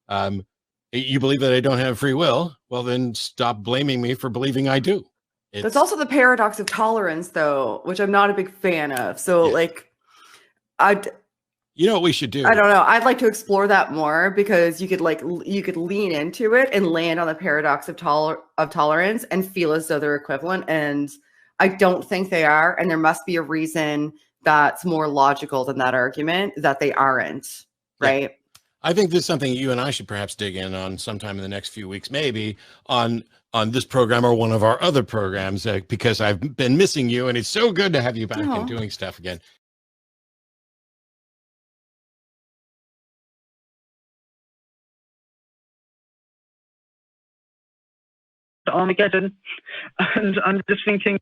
Um, you believe that I don't have free will? Well, then stop blaming me for believing I do. There's also the paradox of tolerance, though, which I'm not a big fan of. So, like, you know what we should do? I don't know. I'd like to explore that more, because you could lean into it and land on the paradox of tolerance and feel as though they're equivalent. And I don't think they are. And there must be a reason that's more logical than that argument that they aren't. Right. Yeah. I think this is something you and I should perhaps dig in on sometime in the next few weeks, maybe on this program or one of our other programs, because I've been missing you, and it's so good to have you back and doing stuff again. Armageddon, and I'm just thinking,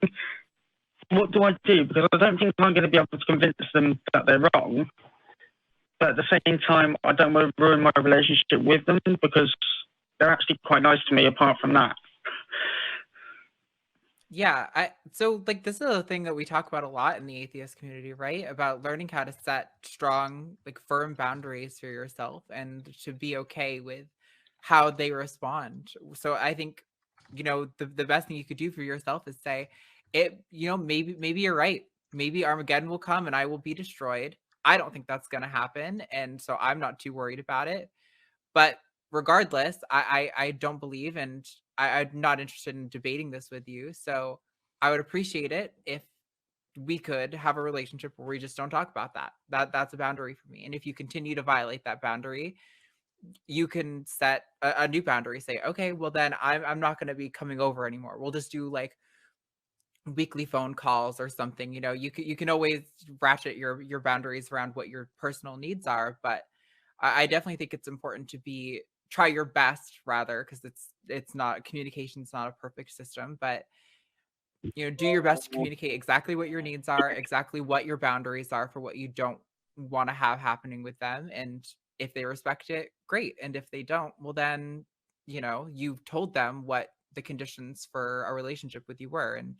what do I do? Because I don't think I'm going to be able to convince them that they're wrong, but at the same time, I don't want to ruin my relationship with them, because they're actually quite nice to me apart from that. Yeah, so like this is a thing that we talk about a lot in the atheist community, right? About learning how to set strong, like firm boundaries for yourself and to be okay with how they respond. So I think, you know, the best thing you could do for yourself is say, maybe you're right. Maybe Armageddon will come and I will be destroyed. I don't think that's going to happen, and so I'm not too worried about it. But regardless, I don't believe, and I'm not interested in debating this with you. So I would appreciate it if we could have a relationship where we just don't talk about that. That's a boundary for me. And if you continue to violate that boundary, you can set a new boundary. Say, okay, well then I'm not going to be coming over anymore. We'll just do like weekly phone calls or something. You know, you can always ratchet your boundaries around what your personal needs are. But I definitely think it's important to try your best, rather, because it's not, communication's not a perfect system, but you know, do your best to communicate exactly what your needs are, exactly what your boundaries are for what you don't want to have happening with them. And if they respect it, great. And if they don't, well then, you know, you've told them what the conditions for a relationship with you were. And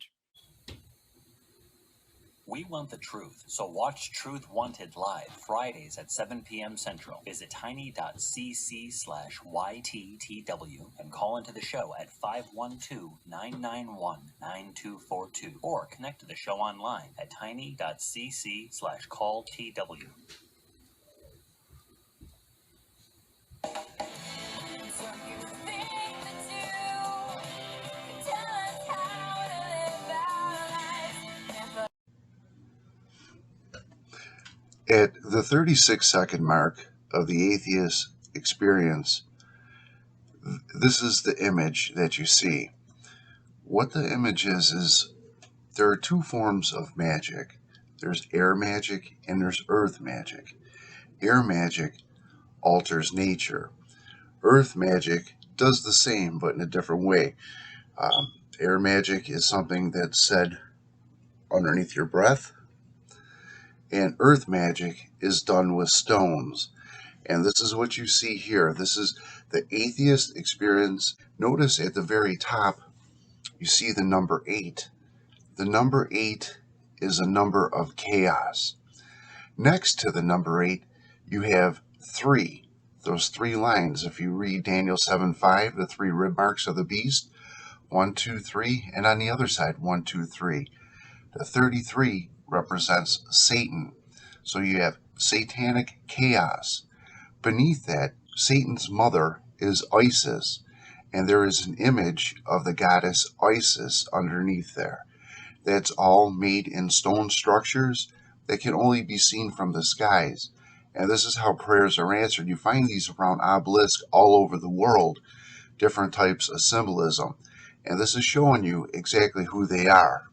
we want the truth, so watch Truth Wanted live Fridays at 7 p.m. Central. Visit tiny.cc/YTTW and call into the show at 512-991-9242 or connect to the show online at tiny.cc/calltw. At the 36-second mark of the atheist experience, this is the image that you see. What the image is there are two forms of magic. There's air magic and there's earth magic. Air magic alters nature. Earth magic does the same, but in a different way. Air magic is something that's said underneath your breath, and earth magic is done with stones. And this is what you see here. This is the atheist experience. Notice at the very top, you see the number 8. The number 8 is a number of chaos. Next to the number 8, you have 3. Those 3 lines, if you read Daniel 7:5, the 3 rib marks of the beast, 1, 2, 3, and on the other side, 1, 2, 3. The 33 represents Satan. So you have satanic chaos. Beneath that, Satan's mother is Isis, and there is an image of the goddess Isis underneath there. That's all made in stone structures that can only be seen from the skies. And this is how prayers are answered. You find these around obelisks all over the world, different types of symbolism. And this is showing you exactly who they are.